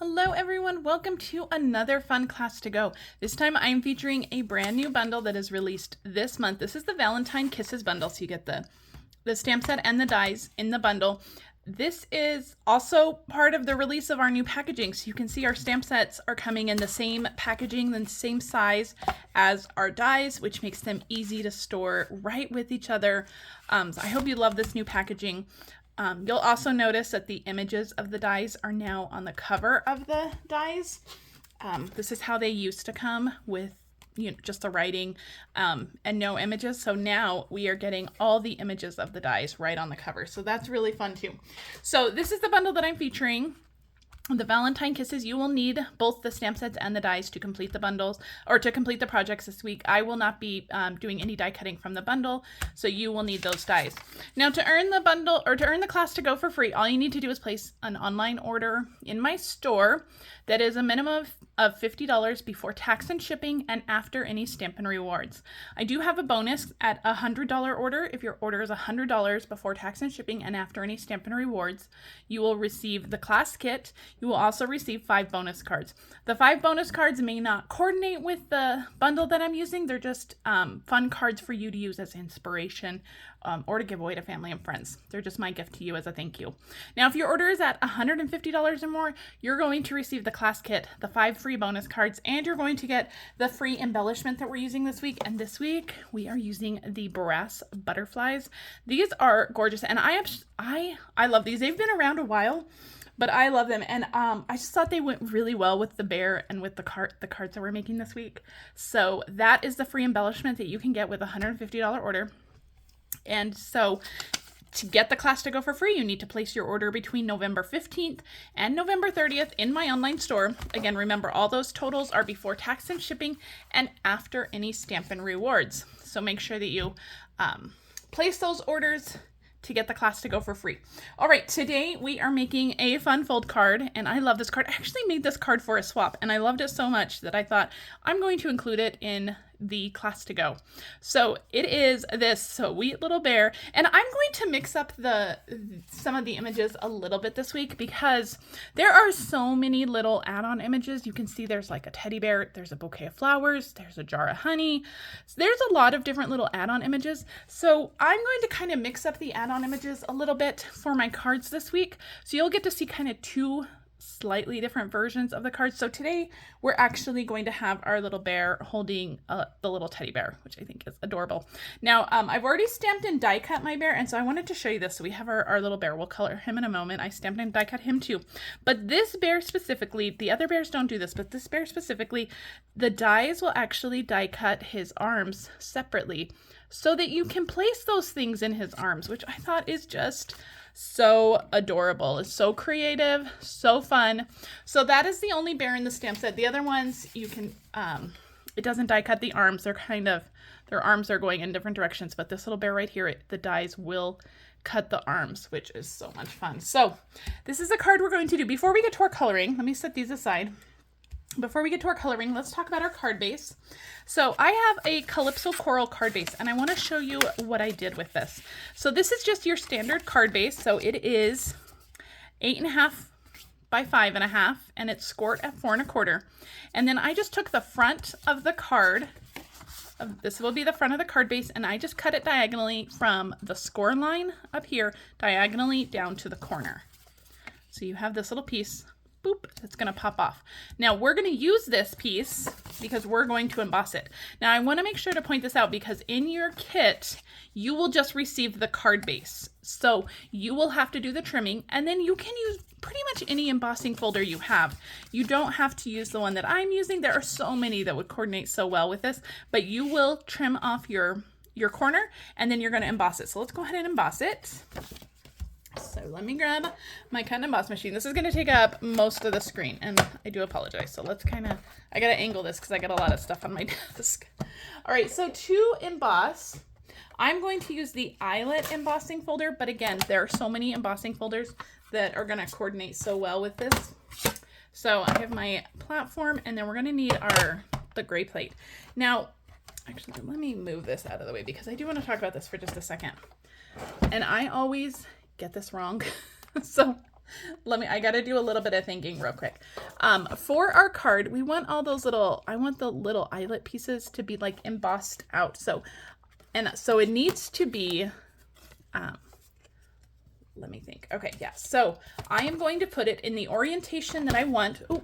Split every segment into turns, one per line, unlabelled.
Hello everyone, welcome to another fun class to go. This time I'm featuring a brand new bundle that is released this month. This is the Valentine Kisses Bundle, so you get the stamp set and the dies in the bundle. This is also part of the release of our new packaging, so you can see our stamp sets are coming in the same packaging, the same size as our dies, which makes them easy to store right with each other. So I hope you love this new packaging. You'll also notice that the images of the dies are now on the cover of the dies. This is how they used to come with just the writing and no images. So now we are getting all the images of the dies right on the cover. So that's really fun too. So this is the bundle that I'm featuring. The Valentine Kisses, you will need both the stamp sets and the dies to complete the bundles or to complete the projects this week. I will not be doing any die cutting from the bundle, so you will need those dies. Now to earn the bundle or to earn the class to go for free, all you need to do is place an online order in my store that is a minimum of $50 before tax and shipping and after any Stampin' Rewards. I do have a bonus at a $100 order. If your order is $100 before tax and shipping and after any Stampin' Rewards, you will receive the class kit. You will also receive 5 bonus cards. The 5 bonus cards may not coordinate with the bundle that I'm using. They're just fun cards for you to use as inspiration or to give away to family and friends. They're just my gift to you as a thank you. Now, if your order is at $150 or more, you're going to receive the class kit, the 5 free bonus cards, and you're going to get the free embellishment that we're using this week. And this week we are using the brass butterflies. These are gorgeous, and I love these. They've been around a while, but I love them, and I just thought they went really well with the bear and with the cards that we're making this week. So that is the free embellishment that you can get with a $150 order. And so to get the class to go for free, you need to place your order between November 15th and November 30th in my online store. Again, remember, all those totals are before tax and shipping and after any Stampin' Rewards. So make sure that you place those orders to get the class to go for free. All right, today we are making a fun fold card, and I love this card. I actually made this card for a swap, and I loved it so much that I thought I'm going to include it in the class to go. So it is this sweet little bear, and I'm going to mix up some of the images a little bit this week because there are so many little add-on images. You can see there's like a teddy bear, there's a bouquet of flowers, there's a jar of honey. So there's a lot of different little add-on images. So I'm going to kind of mix up the add-on images a little bit for my cards this week. So you'll get to see kind of 2 slightly different versions of the cards. So today we're actually going to have our little bear holding the little teddy bear, which I think is adorable. Now I've already stamped and die cut my bear, and so I wanted to show you this. So we have our little bear. We'll color him in a moment. I stamped and die cut him too. But this bear specifically, the other bears don't do this, but this bear specifically, the dies will actually die cut his arms separately so that you can place those things in his arms, which I thought is just so adorable. It's so creative, so fun. So that is the only bear in the stamp set. The other ones you can, it doesn't die cut the arms. Their arms are going in different directions, but this little bear right here, the dies will cut the arms, which is so much fun. So this is a card we're going to do. Before we get to our coloring, let me set these aside. Before we get to our coloring, let's talk about our card base. So I have a Calypso Coral card base, and I want to show you what I did with this. So this is just your standard card base. So it is 8.5 by 5.5, and it's scored at 4 1/4. And then I just took the front of the card. This will be the front of the card base, and I just cut it diagonally from the score line up here, diagonally down to the corner. So you have this little piece. Boop, it's going to pop off. Now we're going to use this piece because we're going to emboss it. Now I want to make sure to point this out because in your kit, you will just receive the card base. So you will have to do the trimming, and then you can use pretty much any embossing folder you have. You don't have to use the one that I'm using. There are so many that would coordinate so well with this, but you will trim off your corner, and then you're going to emboss it. So let's go ahead and emboss it. So let me grab my cut and emboss machine. This is going to take up most of the screen, and I do apologize. So let's I got to angle this because I got a lot of stuff on my desk. All right, so to emboss, I'm going to use the Eyelet Embossing Folder, but again, there are so many embossing folders that are going to coordinate so well with this. So I have my platform, and then we're going to need the gray plate. Now, actually, let me move this out of the way because I do want to talk about this for just a second. And I always get this wrong. So I gotta do a little bit of thinking real quick. For our card, we want all those little, I want the little eyelet pieces to be like embossed out. So it needs to be, let me think. Okay, yeah. So I am going to put it in the orientation that I want. Oh,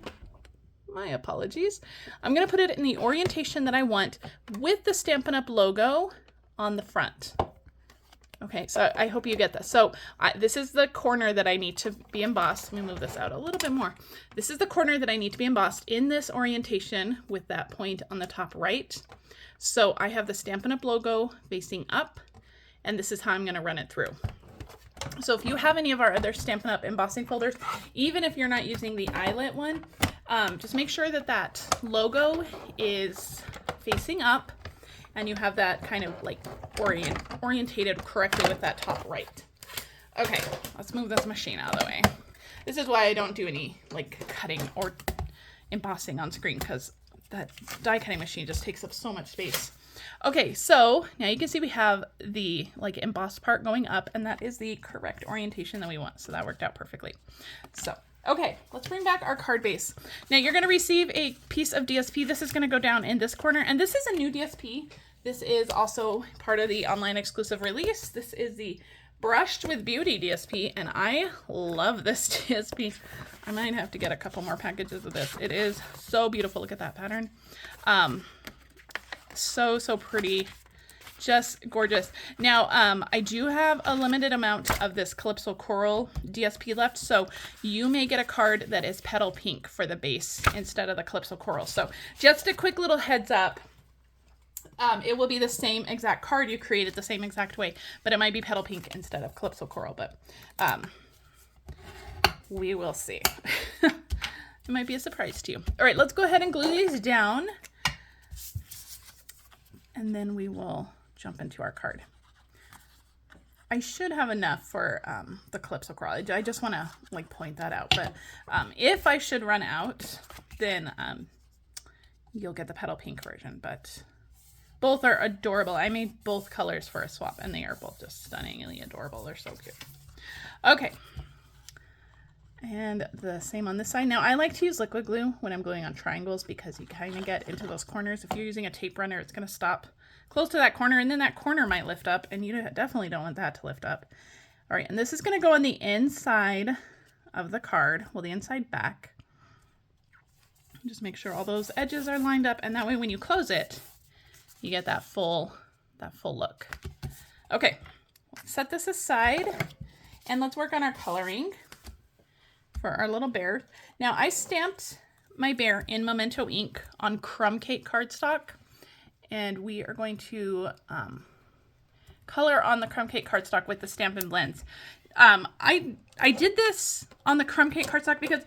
my apologies. I'm going to put it in the orientation that I want with the Stampin' Up! Logo on the front. Okay, so I hope you get this. So this is the corner that I need to be embossed. Let me move this out a little bit more. This is the corner that I need to be embossed in this orientation with that point on the top right. So I have the Stampin' Up! Logo facing up, and this is how I'm going to run it through. So if you have any of our other Stampin' Up! Embossing folders, even if you're not using the eyelet one, just make sure that that logo is facing up and you have that kind of like orientated correctly with that top right. Okay, let's move this machine out of the way. This is why I don't do any like cutting or embossing on screen, because that die cutting machine just takes up so much space. Okay, so now you can see we have the like embossed part going up, and that is the correct orientation that we want. So that worked out perfectly. So, okay, let's bring back our card base. Now you're going to receive a piece of DSP. This is going to go down in this corner, and this is a new DSP. This is also part of the online exclusive release. This is the Brushed with Beauty DSP, and I love this DSP. I might have to get a couple more packages of this. It is so beautiful. Look at that pattern. So pretty, just gorgeous. Now I do have a limited amount of this Calypso Coral DSP left, so you may get a card that is petal pink for the base instead of the Calypso Coral. So just a quick little heads up, it will be the same exact card, you create it the same exact way, but it might be petal pink instead of Calypso Coral, but we will see. It might be a surprise to you. All right, let's go ahead and glue these down, and then we will jump into our card. I should have enough for the Calypso Coral. I just want to like point that out, but if I should run out, then you'll get the petal pink version, but both are adorable. I made both colors for a swap, and they are both just stunningly adorable. They're so cute. Okay. And the same on this side. Now I like to use liquid glue when I'm gluing on triangles, because you kind of get into those corners. If you're using a tape runner, it's going to stop close to that corner, and then that corner might lift up, and you definitely don't want that to lift up. All right, and this is going to go on the inside of the card, well, the inside back. Just make sure all those edges are lined up, and that way when you close it, you get that full look. Okay, set this aside, and let's work on our coloring for our little bear. Now I stamped my bear in Memento ink on crumb cake cardstock, and we are going to color on the crumb cake cardstock with the Stampin' Blends. I did this on the crumb cake cardstock because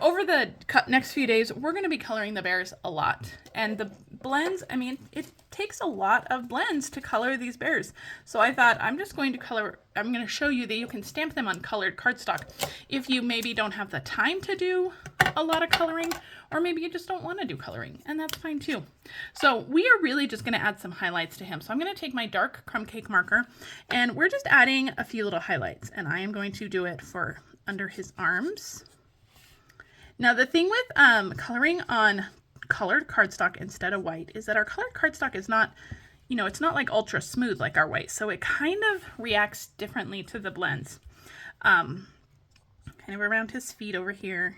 over the next few days we're going to be coloring the bears a lot, and the blends, I mean, it takes a lot of blends to color these bears. So I thought I'm going to show you that you can stamp them on colored cardstock if you maybe don't have the time to do a lot of coloring, or maybe you just don't want to do coloring, and that's fine too. So we are really just going to add some highlights to him. So I'm going to take my dark crumb cake marker, and we're just adding a few little highlights, and I am going to do it for under his arms. Now the thing with coloring on colored cardstock instead of white is that our colored cardstock is not, it's not like ultra smooth like our white, so it kind of reacts differently to the blends. Kind of around his feet over here.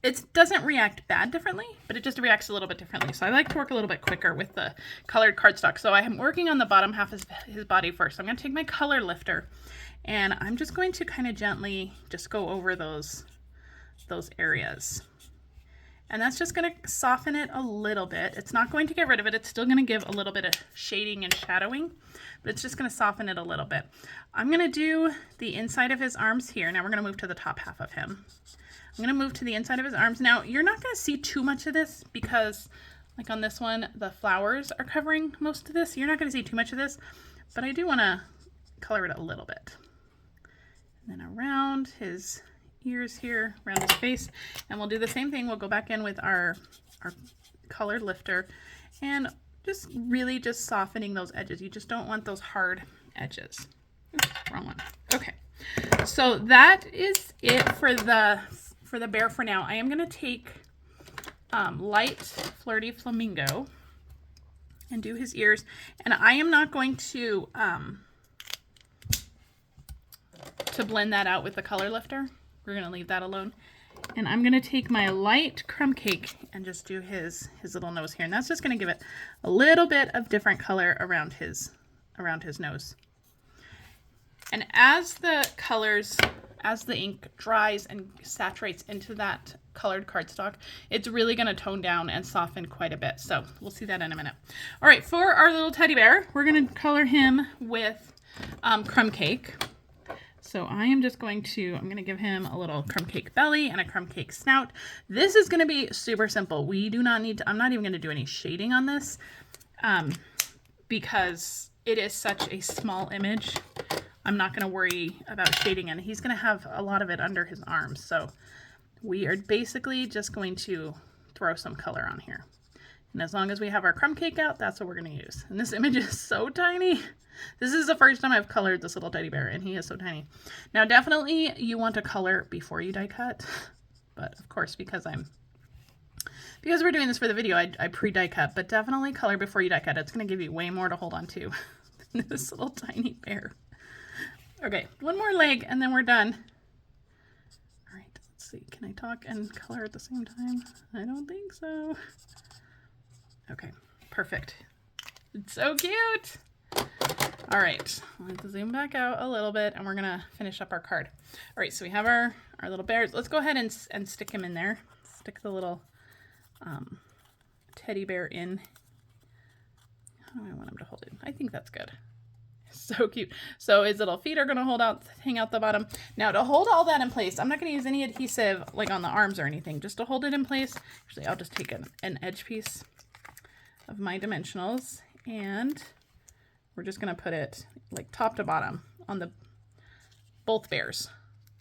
It doesn't react bad differently, but it just reacts a little bit differently. So I like to work a little bit quicker with the colored cardstock. So I am working on the bottom half of his body first. So I'm going to take my color lifter, and I'm just going to kind of gently just go over those areas. And that's just going to soften it a little bit. It's not going to get rid of it. It's still going to give a little bit of shading and shadowing, but it's just going to soften it a little bit. I'm going to do the inside of his arms here. Now we're going to move to the top half of him. I'm going to move to the inside of his arms. Now you're not going to see too much of this because like on this one, the flowers are covering most of this. You're not going to see too much of this, but I do want to color it a little bit. And then around his ears here, around his face, and we'll do the same thing. We'll go back in with our colored lifter and just really just softening those edges. You just don't want those hard edges. Oops, wrong one. Okay. So that is it for the bear for now. I am going to take light Flirty Flamingo and do his ears. And I am not going to blend that out with the color lifter. We're going to leave that alone. And I'm going to take my light crumb cake and just do his little nose here. And that's just going to give it a little bit of different color around his nose. And as the ink dries and saturates into that colored cardstock, it's really going to tone down and soften quite a bit. So we'll see that in a minute. All right, for our little teddy bear, we're going to color him with crumb cake. So I'm going to give him a little crumb cake belly and a crumb cake snout. This is going to be super simple. We do not need to, I'm not even going to do any shading on this because it is such a small image. I'm not going to worry about shading, and he's going to have a lot of it under his arms. So we are basically just going to throw some color on here. And as long as we have our crumb cake out, that's what we're going to use. And this image is so tiny. This is the first time I've colored this little teddy bear, and he is so tiny. Now, definitely you want to color before you die cut. But of course, because we're doing this for the video, I pre-die cut. But definitely color before you die cut. It's going to give you way more to hold on to than this little tiny bear. Okay, one more leg and then we're done. All right, let's see. Can I talk and color at the same time? I don't think so. Okay, perfect. It's so cute. All right, let's zoom back out a little bit and we're gonna finish up our card. All right, so we have our little bears. Let's go ahead and stick him in there. Stick the little teddy bear in. How do I want him to hold it? I think that's good. So cute. So his little feet are going to hang out the bottom. Now to hold all that in place, I'm not going to use any adhesive like on the arms or anything, just to hold it in place. Actually, I'll just take an edge piece of my dimensionals and we're just going to put it like top to bottom on both bears.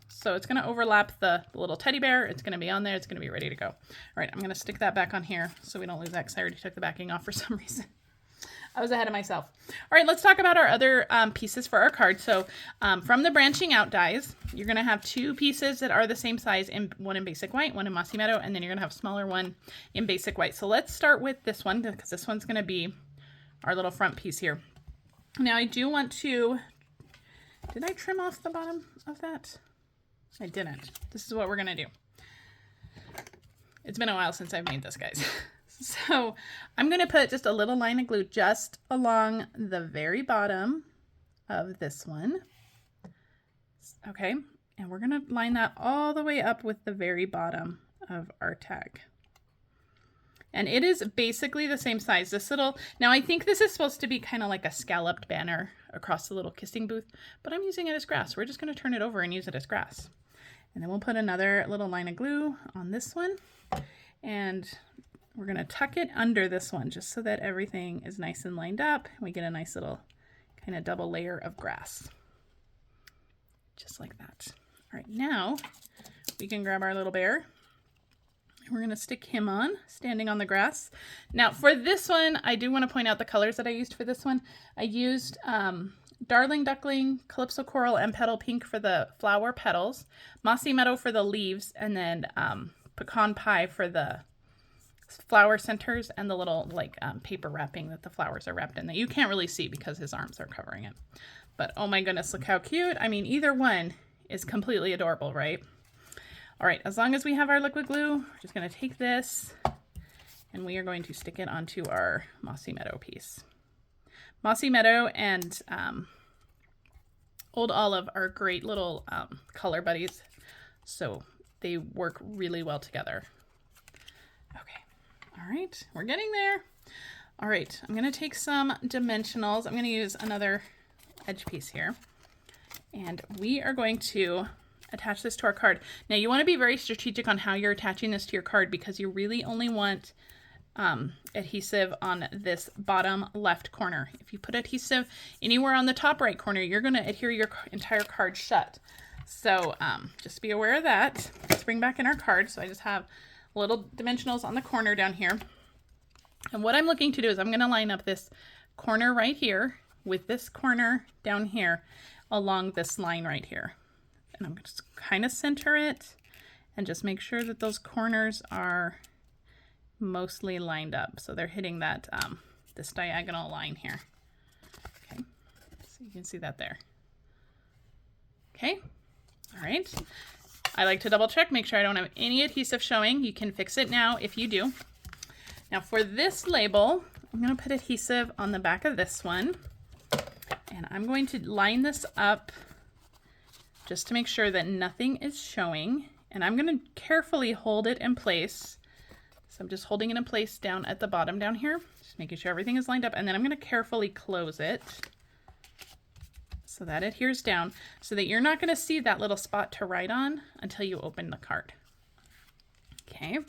So it's going to overlap the little teddy bear. It's going to be on there. It's going to be ready to go. All right, I'm going to stick that back on here so we don't lose that because I already took the backing off for some reason. I was ahead of myself. All right, let's talk about our other pieces for our card. So from the branching out dies, you're going to have two pieces that are the same size, one in basic white, one in mossy meadow, and then you're going to have a smaller one in basic white. So let's start with this one because this one's going to be our little front piece here. Now I do want to, did I trim off the bottom of that? I didn't. This is what we're going to do. It's been a while since I've made this, guys. So I'm going to put just a little line of glue just along the very bottom of this one. Okay, and we're going to line that all the way up with the very bottom of our tag. And it is basically the same size. Now I think this is supposed to be kind of like a scalloped banner across the little kissing booth, but I'm using it as grass. We're just going to turn it over and use it as grass. And then we'll put another little line of glue on this one. And we're going to tuck it under this one just so that everything is nice and lined up. We get a nice little kind of double layer of grass. Just like that. All right, now we can grab our little bear. We're going to stick him on, standing on the grass. Now for this one, I do want to point out the colors that I used for this one. I used Darling Duckling, Calypso Coral, and Petal Pink for the flower petals, Mossy Meadow for the leaves, and then Pecan Pie for the flower centers and the little like paper wrapping that the flowers are wrapped in that you can't really see because his arms are covering it. But oh my goodness, look how cute. I mean, either one is completely adorable, right? All right, as long as we have our liquid glue, we're just going to take this and we are going to stick it onto our Mossy Meadow piece. Mossy Meadow and Old Olive are great little color buddies, so they work really well together. Okay. All right, we're getting there. All right, I'm going to take some dimensionals. I'm going to use another edge piece here. And we are going to attach this to our card. Now, you want to be very strategic on how you're attaching this to your card because you really only want adhesive on this bottom left corner. If you put adhesive anywhere on the top right corner, you're going to adhere your entire card shut. So just be aware of that. Let's bring back in our card. So I just have little dimensionals on the corner down here. And what I'm looking to do is I'm going to line up this corner right here with this corner down here along this line right here. and I'm just kind of center it and just make sure that those corners are mostly lined up. So they're hitting that this diagonal line here. Okay, so you can see that there. Okay, all right. I like to double check, make sure I don't have any adhesive showing. You can fix it now if you do. Now for this label, I'm gonna put adhesive on the back of this one, and I'm going to line this up just to make sure that nothing is showing. And I'm gonna carefully hold it in place. So I'm just holding it in place down at the bottom down here, just making sure everything is lined up. And then I'm gonna carefully close it so that adheres down, so that you're not gonna see that little spot to write on until you open the card. Okay, all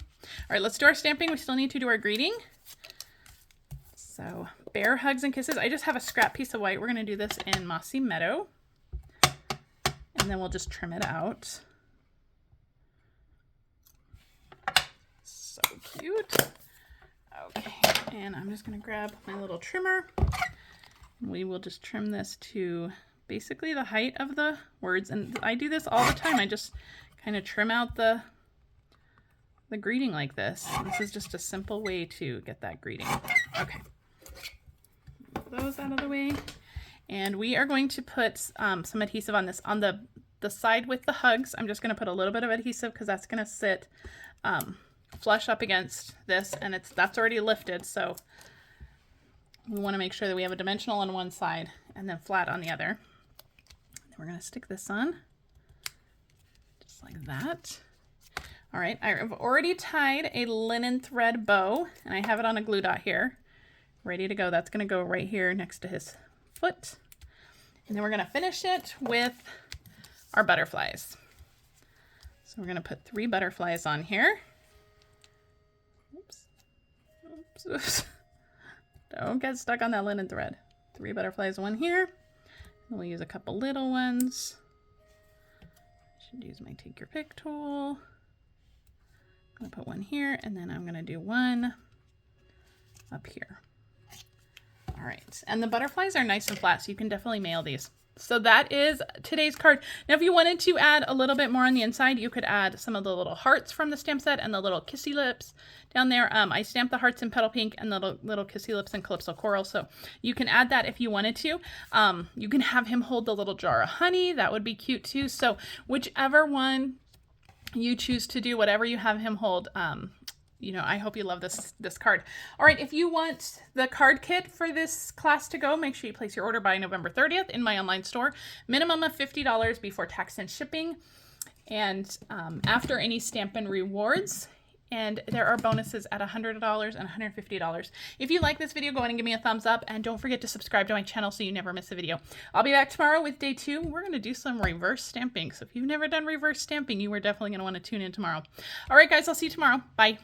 right, let's do our stamping. We still need to do our greeting. So bear hugs and kisses. I just have a scrap piece of white. We're gonna do this in Mossy Meadow, and then we'll just trim it out. So cute. Okay, and I'm just gonna grab my little trimmer. We will just trim this to basically the height of the words. And I do this all the time. I just kind of trim out the greeting like this. This is just a simple way to get that greeting. Okay, move those out of the way. And we are going to put some adhesive on this. On the side with the hugs, I'm just gonna put a little bit of adhesive because that's gonna sit flush up against this, and that's already lifted, so we want to make sure that we have a dimensional on one side and then flat on the other. And we're going to stick this on just like that. All right, I've already tied a linen thread bow, and I have it on a glue dot here, ready to go. That's going to go right here next to his foot. And then we're going to finish it with our butterflies. So we're going to put 3 butterflies on here. Oops. Don't get stuck on that linen thread. 3 butterflies, 1 here. And we'll use a couple little ones. I should use my take your pick tool. I'm gonna put 1 here, and then I'm gonna do 1 up here. All right, and the butterflies are nice and flat, so you can definitely mail these. So that is today's card. Now, if you wanted to add a little bit more on the inside, you could add some of the little hearts from the stamp set and the little kissy lips down there. I stamped the hearts in Petal Pink and the little kissy lips in Calypso Coral, so you can add that if you wanted to. You can have him hold the little jar of honey. That would be cute too. So whichever one you choose to do, whatever you have him hold, you know, I hope you love this card. All right, if you want the card kit for this class to go, make sure you place your order by November 30th in my online store. Minimum of $50 before tax and shipping, and after any Stampin' rewards. And there are bonuses at $100 and $150. If you like this video, go ahead and give me a thumbs up, and don't forget to subscribe to my channel so you never miss a video. I'll be back tomorrow with day 2. We're going to do some reverse stamping. So if you've never done reverse stamping, you are definitely going to want to tune in tomorrow. All right, guys, I'll see you tomorrow. Bye.